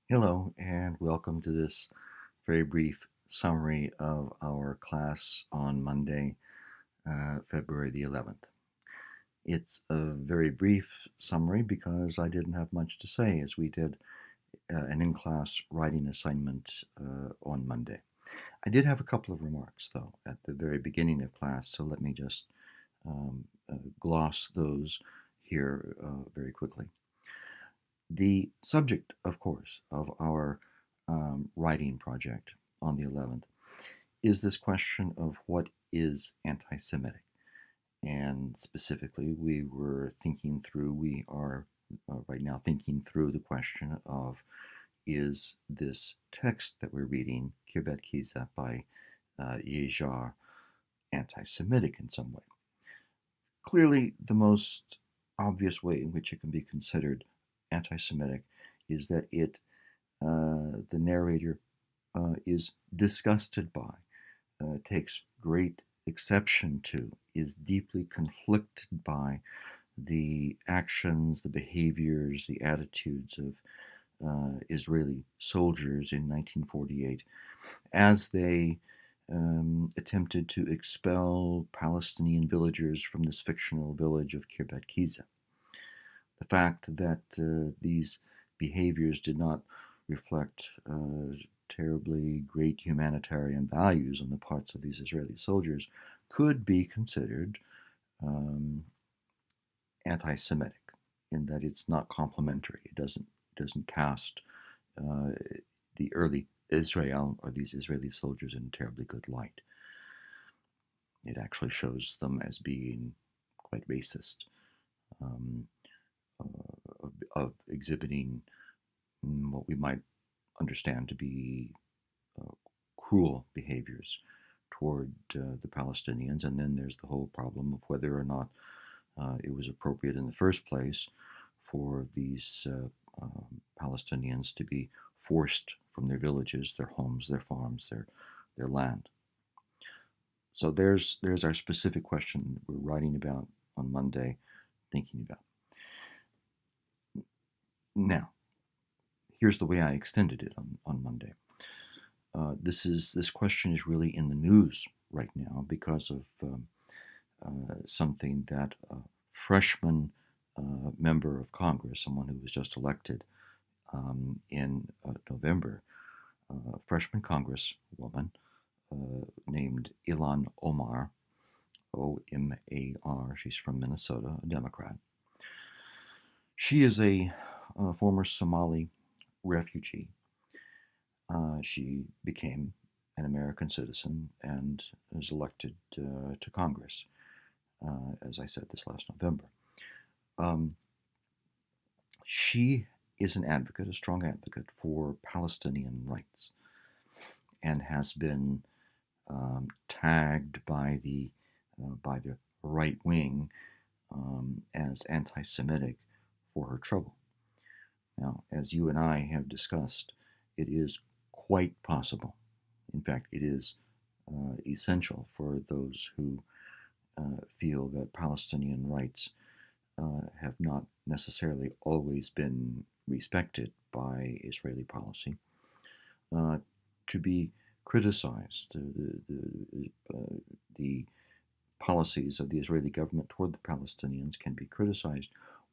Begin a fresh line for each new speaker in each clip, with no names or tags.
Hello, and welcome to this very brief summary of our class on Monday, February the 11th. It's a very brief summary because I didn't have much to say as we did an in-class writing assignment on Monday. I did have a couple of remarks, though, at the very beginning of class, so let me just gloss those here very quickly. The subject, of course, of our writing project on the 11th is this question of what is anti-Semitic. And specifically, we are right now thinking through the question of, is this text that we're reading, Khirbet Khizeh by Yizhar, anti-Semitic in some way? Clearly, the most obvious way in which it can be considered anti-Semitic is that the narrator, is disgusted by, takes great exception to, is deeply conflicted by the actions, the behaviors, the attitudes of Israeli soldiers in 1948 as they attempted to expel Palestinian villagers from this fictional village of Khirbet Khizeh. The fact that these behaviors did not reflect terribly great humanitarian values on the parts of these Israeli soldiers could be considered um, anti-Semitic in that it's not complimentary. It doesn't cast uh, the early Israel or these Israeli soldiers in a terribly good light. It actually shows them as being quite racist, um, of exhibiting what we might understand to be uh, cruel behaviors toward the Palestinians. And then there's the whole problem of whether or not it was appropriate in the first place for these Palestinians to be forced from their villages, their homes, their farms, their land. So there's our specific question we're writing about on Monday, thinking about. Now, here's the way I extended it on Monday. This question is really in the news right now because of something that a freshman member of Congress, someone who was just elected in November, freshman Congresswoman named Ilhan Omar, Omar. She's from Minnesota, a Democrat. She is a former Somali refugee. She became an American citizen and was elected to Congress, as I said this last November. Um, she is an advocate, a strong advocate for Palestinian rights, and has been tagged by the right wing as anti-Semitic for her trouble. Now, as you and I have discussed, it is quite possible. In fact, it is essential for those who feel that Palestinian rights have not necessarily always been respected by Israeli policy, uh, to be criticized. The policies of the Israeli government toward the Palestinians can be criticized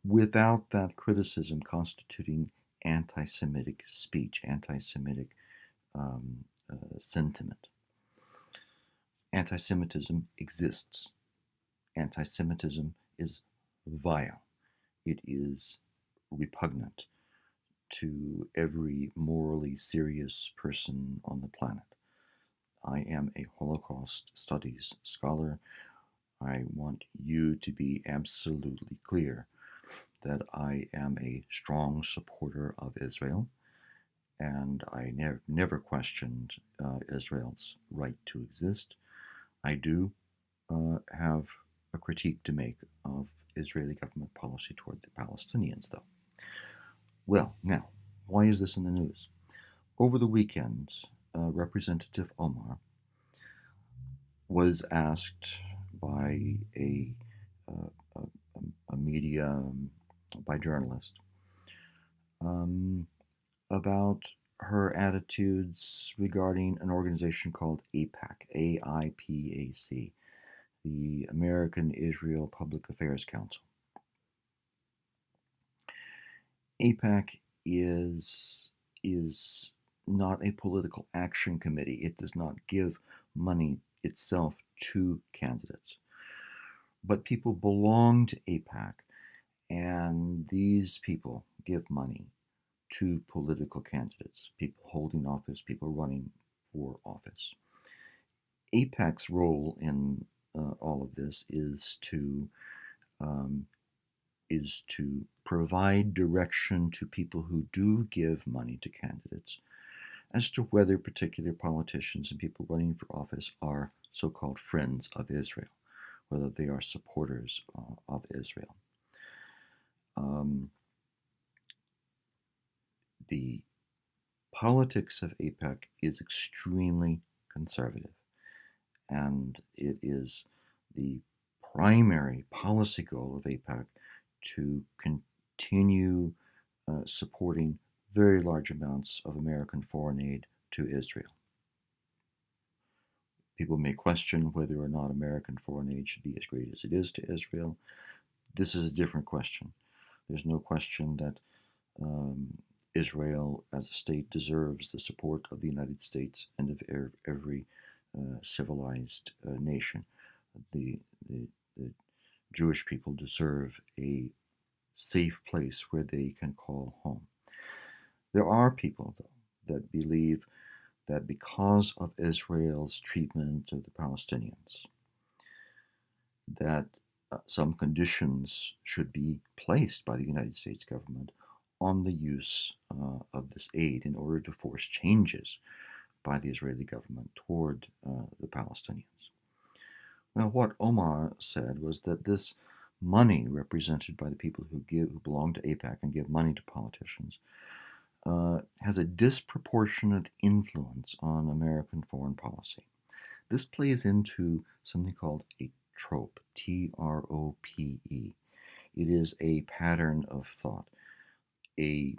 without that criticism constituting anti Semitic speech, anti Semitic sentiment. Anti Semitism exists. Anti Semitism is vile. It is repugnant to every morally serious person on the planet. I am a Holocaust studies scholar. I want you to be absolutely clear that I am a strong supporter of Israel, and I never questioned Israel's right to exist. I do have a critique to make of Israeli government policy toward the Palestinians, though. Well, now, why is this in the news? Over the weekend, Representative Omar was asked by uh, a media, by journalist, um, about her attitudes regarding an organization called AIPAC, AIPAC, the American Israel Public Affairs Council. AIPAC is not a political action committee. It does not give money itself to candidates. But people belong to AIPAC, and these people give money to political candidates, people holding office, people running for office. AIPAC's role in all of this um, is to provide direction to people who do give money to candidates as to whether particular politicians and people running for office are so-called friends of Israel, whether they are supporters of Israel. The politics of AIPAC is extremely conservative, and it is the primary policy goal of AIPAC to continue supporting very large amounts of American foreign aid to Israel. People may question whether or not American foreign aid should be as great as it is to Israel. This is a different question. There's no question that Israel as a state deserves the support of the United States and of every civilized nation. The Jewish people deserve a safe place where they can call home. There are people, though, that believe that because of Israel's treatment of the Palestinians, that some conditions should be placed by the United States government on the use of this aid in order to force changes by the Israeli government toward the Palestinians. Now, what Omar said was that this money represented by the people who belong to AIPAC and give money to politicians has a disproportionate influence on American foreign policy. This plays into something called a trope, T-R-O-P-E. It is a pattern of thought, a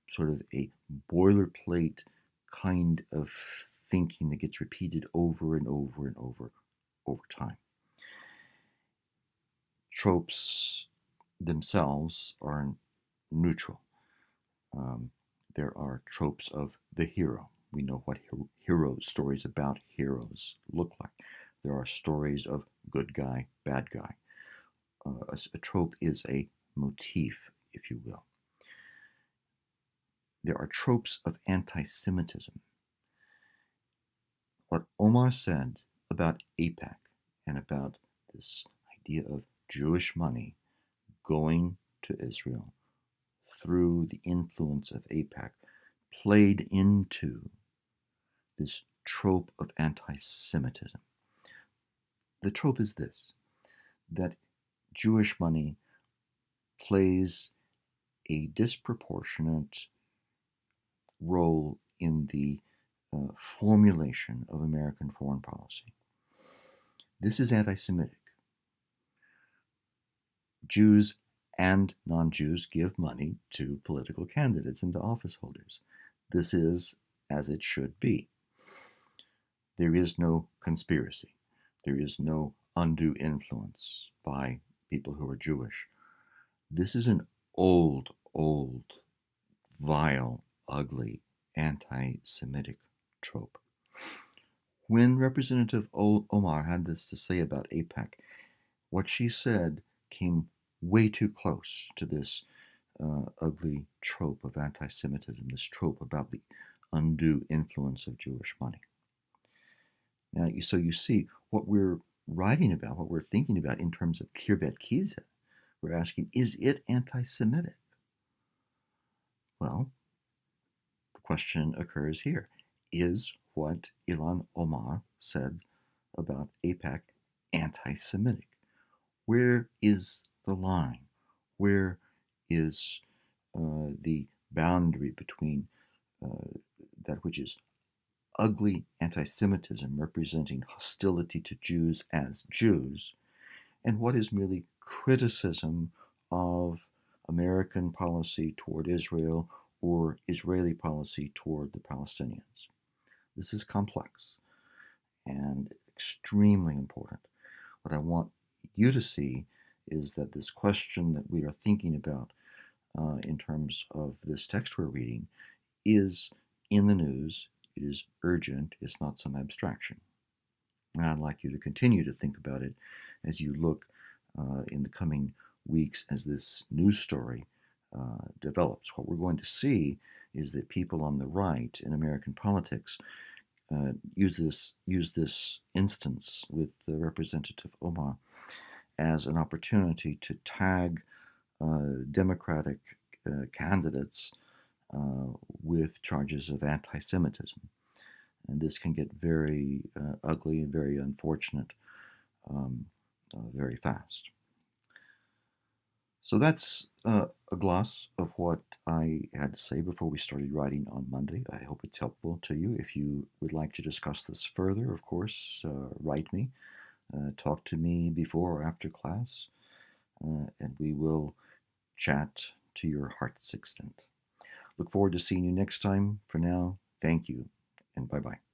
sort of a boilerplate kind of thinking that gets repeated over and over and over time. Tropes themselves are neutral. There are tropes of the hero. We know what stories about heroes look like. There are stories of good guy, bad guy. A trope is a motif, if you will. There are tropes of anti-Semitism. What Omar said about AIPAC and about this idea of Jewish money going to Israel through the influence of AIPAC played into this trope of anti-Semitism. The trope is this, that Jewish money plays a disproportionate role in the formulation of American foreign policy. This is anti-Semitic. Jews and non-Jews give money to political candidates and to office holders. This is as it should be. There is no conspiracy. There is no undue influence by people who are Jewish. This is an old, vile, ugly, anti-Semitic trope. When Representative Omar had this to say about AIPAC, what she said came way too close to this ugly trope of anti-Semitism, this trope about the undue influence of Jewish money. Now, so you see what we're writing about, what we're thinking about in terms of Khirbet Khizeh. We're asking, is it anti-Semitic? Well, the question occurs here. Is what Ilhan Omar said about AIPAC anti-Semitic? Where is the line? Where is the boundary between that which is ugly anti-Semitism representing hostility to Jews as Jews, and what is merely criticism of American policy toward Israel or Israeli policy toward the Palestinians. This is complex and extremely important. What I want you to see is that this question that we are thinking about in terms of this text we're reading is in the news. It is urgent. It's not some abstraction. And I'd like you to continue to think about it as you look in the coming weeks as this news story develops. What we're going to see is that people on the right in American politics use this instance with Representative Omar as an opportunity to tag Democratic candidates with charges of anti-Semitism. And this can get very ugly and very unfortunate very fast. So that's a gloss of what I had to say before we started writing on Monday. I hope it's helpful to you. If you would like to discuss this further, of course, write me. Talk to me before or after class, and we will chat to your heart's extent. Look forward to seeing you next time. For now, thank you, and bye-bye.